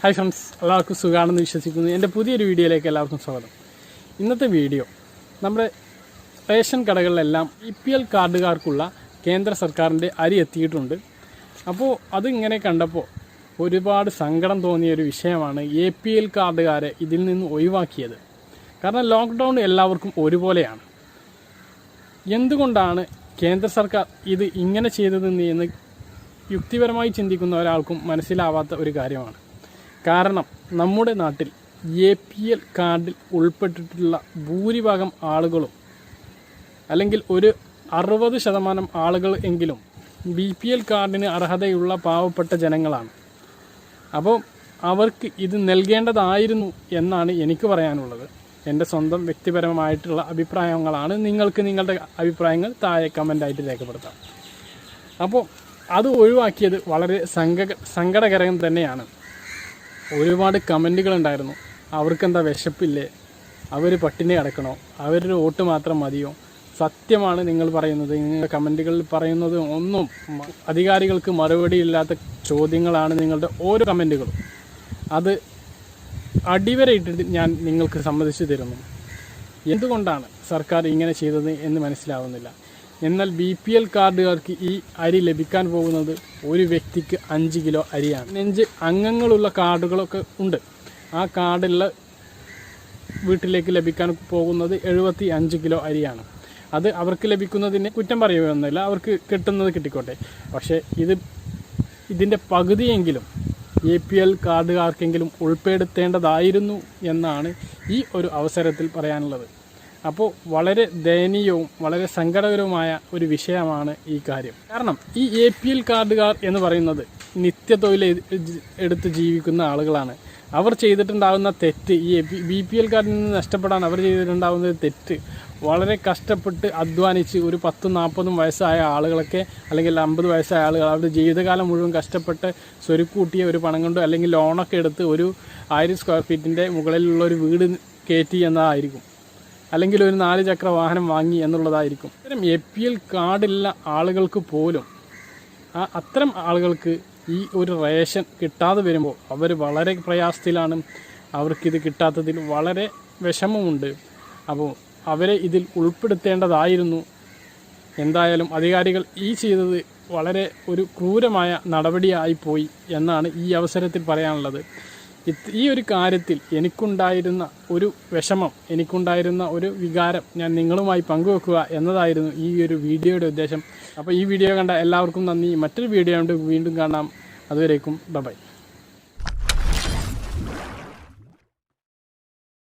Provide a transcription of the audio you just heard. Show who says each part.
Speaker 1: Hi friends, എല്ലാവർക്കും സുഖമാണെന്ന് വിശ്വസിക്കുന്നു. എൻ്റെ പുതിയൊരു വീഡിയോയിലേക്ക് എല്ലാവർക്കും സ്വാഗതം. ഇന്നത്തെ വീഡിയോ നമ്മുടെ റേഷൻ കടകളിലെല്ലാം EPL കാർഡുകാർക്കുള്ള കേന്ദ്ര സർക്കാരിൻ്റെ അരി എത്തിയിട്ടുണ്ട്. അപ്പോൾ അതിങ്ങനെ കണ്ടപ്പോൾ ഒരുപാട് സങ്കടം തോന്നിയൊരു വിഷയമാണ് APL കാർഡുകാരെ ഇതിൽ നിന്ന് ഒഴിവാക്കിയത്. കാരണം ലോക്ക്ഡൗൺ എല്ലാവർക്കും ഒരുപോലെയാണ്. എന്തുകൊണ്ടാണ് കേന്ദ്ര സർക്കാർ ഇത് ഇങ്ങനെ ചെയ്തതെന്ന് എന്ന് യുക്തിപരമായി ചിന്തിക്കുന്ന ഒരാൾക്കും മനസ്സിലാവാത്ത ഒരു കാര്യമാണ്. കാരണം നമ്മുടെ നാട്ടിൽ APL കാർഡിൽ ഉൾപ്പെട്ടിട്ടുള്ള ഭൂരിഭാഗം ആളുകളും അല്ലെങ്കിൽ ഒരു 60% ആളുകൾ എങ്കിലും BPL കാർഡിന് അർഹതയുള്ള പാവപ്പെട്ട ജനങ്ങളാണ്. അപ്പോൾ അവർക്ക് ഇത് നൽകേണ്ടതായിരുന്നു എന്നാണ് എനിക്ക് പറയാനുള്ളത്. എൻ്റെ സ്വന്തം വ്യക്തിപരമായിട്ടുള്ള അഭിപ്രായങ്ങളാണ്. നിങ്ങൾക്ക് നിങ്ങളുടെ അഭിപ്രായങ്ങൾ താഴെ കമൻ്റായിട്ട് രേഖപ്പെടുത്താം. അപ്പോൾ അത് ഒഴിവാക്കിയത് വളരെ സങ്കടകരം തന്നെയാണ്. ഒരുപാട് കമൻറ്റുകളുണ്ടായിരുന്നു. അവർക്കെന്താ വിശപ്പില്ലേ, അവർ പട്ടിണി കിടക്കണോ, അവരുടെ വോട്ട് മാത്രം മതിയോ? സത്യമാണ് നിങ്ങൾ പറയുന്നത്. നിങ്ങളുടെ കമൻറ്റുകളിൽ പറയുന്നത് ഒന്നും അധികാരികൾക്ക് മറുപടിയില്ലാത്ത ചോദ്യങ്ങളാണ് നിങ്ങളുടെ ഓരോ കമൻറ്റുകളും. അത് അടിവരയിട്ടിട്ട് ഞാൻ നിങ്ങൾക്ക് സമ്മതിച്ചു തരുന്നു. എന്തുകൊണ്ടാണ് സർക്കാർ ഇങ്ങനെ ചെയ്തത് എന്ന് മനസ്സിലാവുന്നില്ല. എന്നാൽ BPL കാർഡുകാർക്ക് ഈ അരി ലഭിക്കാൻ പോകുന്നത് ഒരു വ്യക്തിക്ക് 5 കിലോ അരിയാണ്. 5 അംഗങ്ങളുള്ള കാർഡുകളൊക്കെ ഉണ്ട്. ആ കാർഡുള്ള വീട്ടിലേക്ക് ലഭിക്കാൻ പോകുന്നത് 75 കിലോ അരിയാണ്. അത് അവർക്ക് ലഭിക്കുന്നതിന് കുറ്റം പറയുകയൊന്നുമില്ല, അവർക്ക് കിട്ടുന്നത് കിട്ടിക്കോട്ടെ. പക്ഷേ ഇതിൻ്റെ പകുതിയെങ്കിലും APL കാർഡുകാർക്കെങ്കിലും ഉൾപ്പെടുത്തേണ്ടതായിരുന്നു എന്നാണ് ഈ ഒരു അവസരത്തിൽ പറയാനുള്ളത്. അപ്പോൾ വളരെ ദയനീയവും വളരെ സങ്കടകരവുമായ ഒരു വിഷയമാണ് ഈ കാര്യം. കാരണം ഈ APL കാർഡുകാർ എന്ന് പറയുന്നത് നിത്യതൊഴിൽ എടുത്ത് ജീവിക്കുന്ന ആളുകളാണ്. അവർ ചെയ്തിട്ടുണ്ടാകുന്ന തെറ്റ്, ഈ BPL കാർഡിൽ നിന്ന് നഷ്ടപ്പെടാൻ അവർ ചെയ്തിട്ടുണ്ടാകുന്ന തെറ്റ്, വളരെ കഷ്ടപ്പെട്ട് അധ്വാനിച്ച് ഒരു 10-40 വയസ്സായ ആളുകളൊക്കെ അല്ലെങ്കിൽ 50 വയസ്സായ ആളുകൾ അവരുടെ ജീവിതകാലം മുഴുവൻ കഷ്ടപ്പെട്ട് സ്വരുക്കൂട്ടിയ ഒരു പണം കൊണ്ട് അല്ലെങ്കിൽ ലോണൊക്കെ എടുത്ത് ഒരു 1000 സ്ക്വയർ ഫീറ്റിൻ്റെ മുകളിലുള്ള ഒരു വീട് കയറ്റി എന്നതായിരിക്കും, അല്ലെങ്കിൽ ഒരു 4 ചക്ര വാഹനം വാങ്ങി എന്നുള്ളതായിരിക്കും. അത്തരം APL കാർഡുള്ള ആളുകൾക്ക് പോലും അത്തരം ആളുകൾക്ക് ഈ ഒരു റേഷൻ കിട്ടാതെ വരുമ്പോൾ അവർ വളരെ പ്രയാസത്തിലാണ്. അവർക്കിത് കിട്ടാത്തതിൽ വളരെ വിഷമമുണ്ട്. അപ്പോൾ അവരെ ഇതിൽ ഉൾപ്പെടുത്തേണ്ടതായിരുന്നു. എന്തായാലും അധികാരികൾ ഈ ചെയ്തത് വളരെ ഒരു ക്രൂരമായ നടപടിയായിപ്പോയി എന്നാണ് ഈ അവസരത്തിൽ പറയാനുള്ളത്. ഈ ഒരു കാര്യത്തിൽ എനിക്കുണ്ടായിരുന്ന ഒരു വിഷമം, എനിക്കുണ്ടായിരുന്ന ഒരു വികാരം ഞാൻ നിങ്ങളുമായി പങ്കുവെക്കുക എന്നതായിരുന്നു ഈ ഒരു വീഡിയോയുടെ ഉദ്ദേശം. അപ്പോൾ ഈ വീഡിയോ കണ്ട എല്ലാവർക്കും നന്ദി. മറ്റൊരു വീഡിയോ കൊണ്ട് വീണ്ടും കാണാം. അതുവരേക്കും ബൈ.